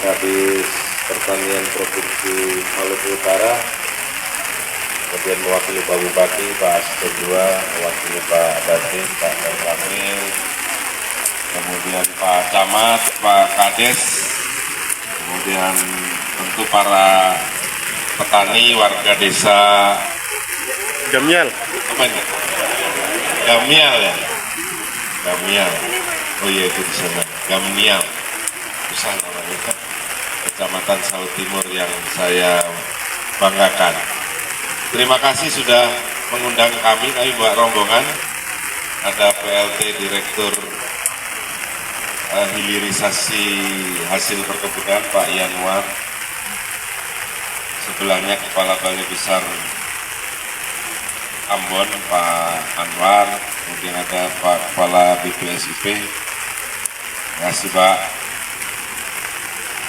Kadis Pertanian Provinsi Maluku Utara, kemudian mewakili Pak Bupati, Pak Asisten II, mewakili Pak Dandim, Pak Ramil, kemudian Pak Camat, Pak Kades, kemudian tentu para petani, warga desa Gamial. apa ini? Gamial ya? Gamial. Oh iya itu di sana. Gamial. Susah namanya. Kecamatan Saut Timur yang saya banggakan. Terima kasih sudah mengundang kami buat rombongan. Ada PLT Direktur Hilirisasi Hasil Perkebunan Pak Yanwar. Sebelahnya Kepala Balai Besar Ambon Pak Anwar, kemudian ada Pak Kepala BPSIP, terima kasih Pak,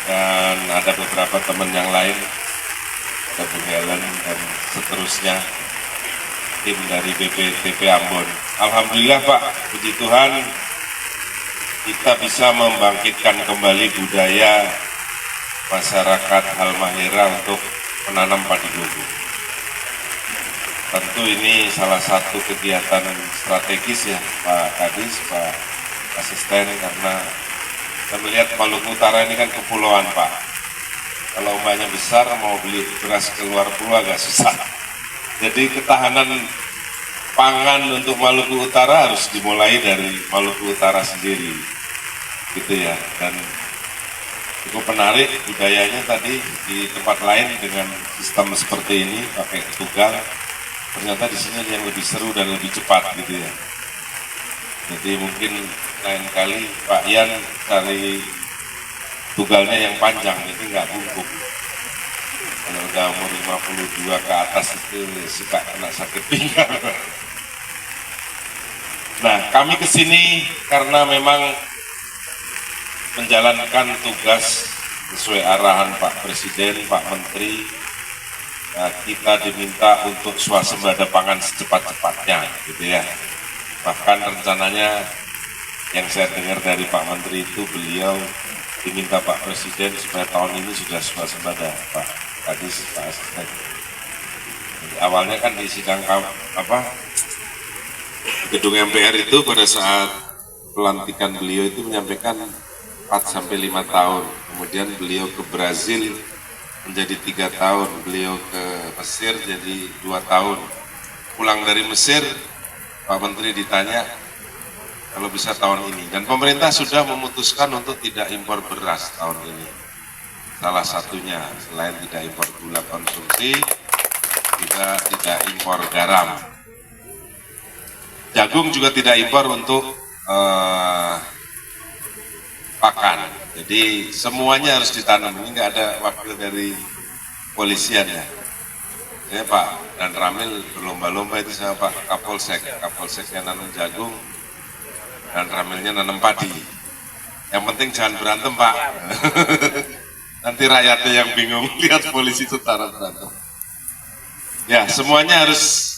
dan ada beberapa teman yang lain, ada Bu Helen dan seterusnya, tim dari BPTP Ambon. Alhamdulillah Pak, puji Tuhan kita bisa membangkitkan kembali budaya masyarakat Halmahera untuk menanam padi gogo. Tentu ini salah satu kegiatan strategis ya Pak Kadis, Pak Asisten, karena kita melihat Maluku Utara ini kan kepulauan Pak. Kalau umpamanya besar mau beli beras keluar pulau agak susah. Jadi ketahanan pangan untuk Maluku Utara harus dimulai dari Maluku Utara sendiri, gitu ya. Dan cukup menarik budayanya tadi di tempat lain dengan sistem seperti ini pakai tugal. Ternyata di sini yang lebih seru dan lebih cepat gitu ya. Jadi mungkin lain kali Pak Yan cari tugalnya yang panjang, ini nggak bungkuk. Kalau udah umur 52 ke atas itu suka kena sakit pinggang. Nah, kami kesini karena memang menjalankan tugas sesuai arahan Pak Presiden, Pak Menteri. Nah, kita diminta untuk swasembada pangan secepat-cepatnya, gitu ya. Bahkan rencananya yang saya dengar dari Pak Menteri itu beliau diminta Pak Presiden supaya tahun ini sudah swasembada, Pak Kadis, Pak Asisten. Jadi, awalnya kan di sidang gedung MPR itu pada saat pelantikan beliau itu menyampaikan 4-5 tahun. Kemudian beliau ke Brazil menjadi 3 tahun, beliau ke Mesir jadi 2 tahun. Pulang dari Mesir, Pak Menteri ditanya kalau bisa tahun ini. Dan pemerintah sudah memutuskan untuk tidak impor beras tahun ini. Salah satunya, selain tidak impor gula konsumsi, juga tidak impor garam. Jagung juga tidak impor untuk pakan. Jadi semuanya harus ditanam. Ini nggak ada wakil dari polisian ya. Saya Pak dan Ramil berlomba-lomba itu sama Pak Kapolsek. Kapolseknya nanam jagung dan Ramilnya nanam padi. Yang penting jangan berantem Pak. Nanti rakyatnya yang bingung lihat polisi tentara berantem. Ya semuanya harus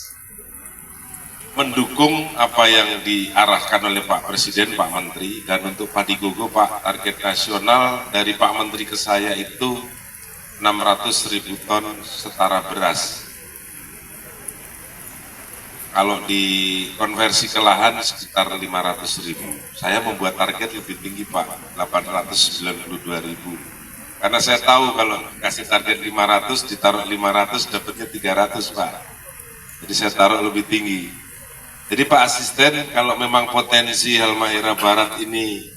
mendukung apa yang diarahkan oleh Pak Presiden, Pak Menteri. Dan untuk padi gogo Pak, target nasional dari Pak Menteri ke saya itu 600.000 ton setara beras. Kalau dikonversi ke lahan sekitar 500.000. Saya membuat target lebih tinggi Pak, 892.000. Karena saya tahu kalau kasih target 500, ditaruh 500, dapatnya 300 Pak. Jadi saya taruh lebih tinggi. Jadi Pak Asisten, kalau memang potensi Halmahera Barat ini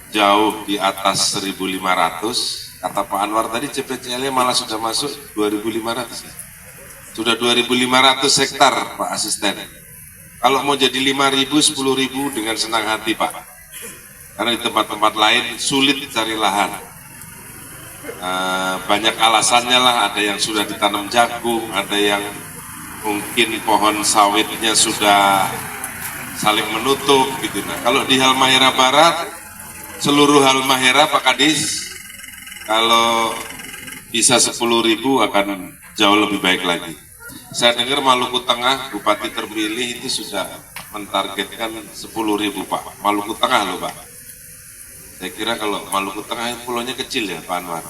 jauh di atas 1.500, kata Pak Anwar tadi CPCL-nya malah sudah masuk 2.500 ya. Sudah 2.500 hektar Pak Asisten. Kalau mau jadi 5.000, 10.000 dengan senang hati Pak. Karena di tempat-tempat lain sulit cari lahan. Banyak alasannya lah, ada yang sudah ditanam jagung, ada yang mungkin pohon sawitnya sudah saling menutup gitu. Nah, kalau di Halmahera Barat, seluruh Halmahera Pak Kadis, kalau bisa 10.000 akan jauh lebih baik lagi. Saya dengar Maluku Tengah, Bupati terpilih itu sudah mentargetkan 10.000 Pak. Maluku Tengah loh Pak. Saya kira kalau Maluku Tengah pulaunya kecil ya Pak Anwar.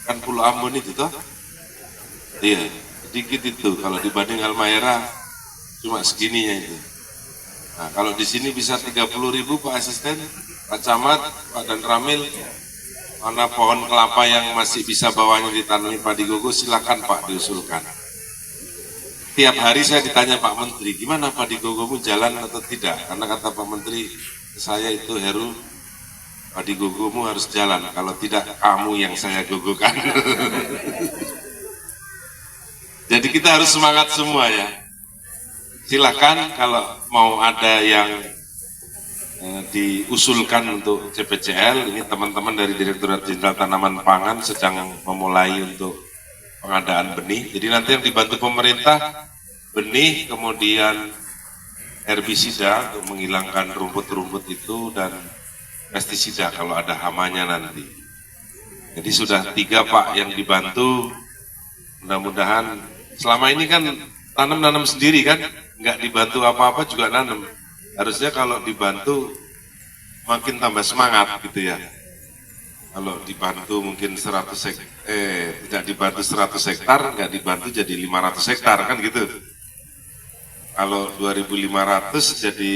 Kan Pulau Ambon itu toh? Iya, sedikit itu. Kalau dibanding Halmahera cuma segininya itu. Nah, kalau di sini bisa 30.000 Pak Asisten, Pak Camat, Pak Dan Ramil, mana pohon kelapa yang masih bisa bawahnya ditanami padi gogo, silakan Pak diusulkan. Tiap hari saya ditanya Pak Menteri, gimana padi gogomu jalan atau tidak? Karena kata Pak Menteri, saya itu Heru, padi gogomu harus jalan, kalau tidak kamu yang saya gogokan. Jadi kita harus semangat semua ya. Silakan kalau mau ada yang diusulkan untuk CPCL, ini teman-teman dari Direktorat Jenderal Tanaman Pangan sedang memulai untuk pengadaan benih. Jadi nanti yang dibantu pemerintah benih, kemudian herbisida untuk menghilangkan rumput-rumput itu dan pestisida kalau ada hamanya nanti. Jadi sudah 3 Pak yang dibantu. Mudah-mudahan selama ini kan tanam-nanam sendiri kan, nggak dibantu apa-apa juga nanam. Harusnya kalau dibantu makin tambah semangat gitu ya. Kalau dibantu mungkin 100 tidak dibantu 100 hektar, nggak dibantu jadi 500 hektar kan gitu. Kalau 2.500 jadi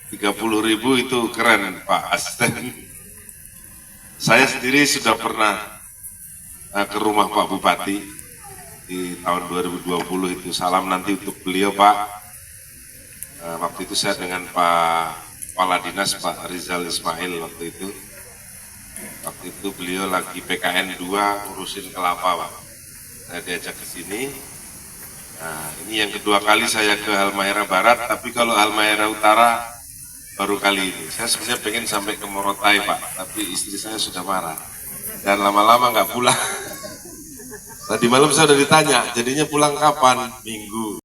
30.000 itu keren Pak Asisten. Saya sendiri sudah pernah ke rumah Pak Bupati di tahun 2020 itu. Salam nanti untuk beliau Pak. Waktu itu saya dengan Pak Kepala Dinas Pak Rizal Ismail waktu itu. Waktu itu beliau lagi PKN 2 ngurusin kelapa Pak. Saya diajak ke sini. Nah, ini yang kedua kali saya ke Halmahera Barat, tapi kalau Halmahera Utara baru kali ini. Saya sebenarnya pengen sampai ke Morotai Pak, tapi istri saya sudah marah. Dan lama-lama nggak pulang. Tadi malam saya udah ditanya, jadinya pulang kapan? Minggu.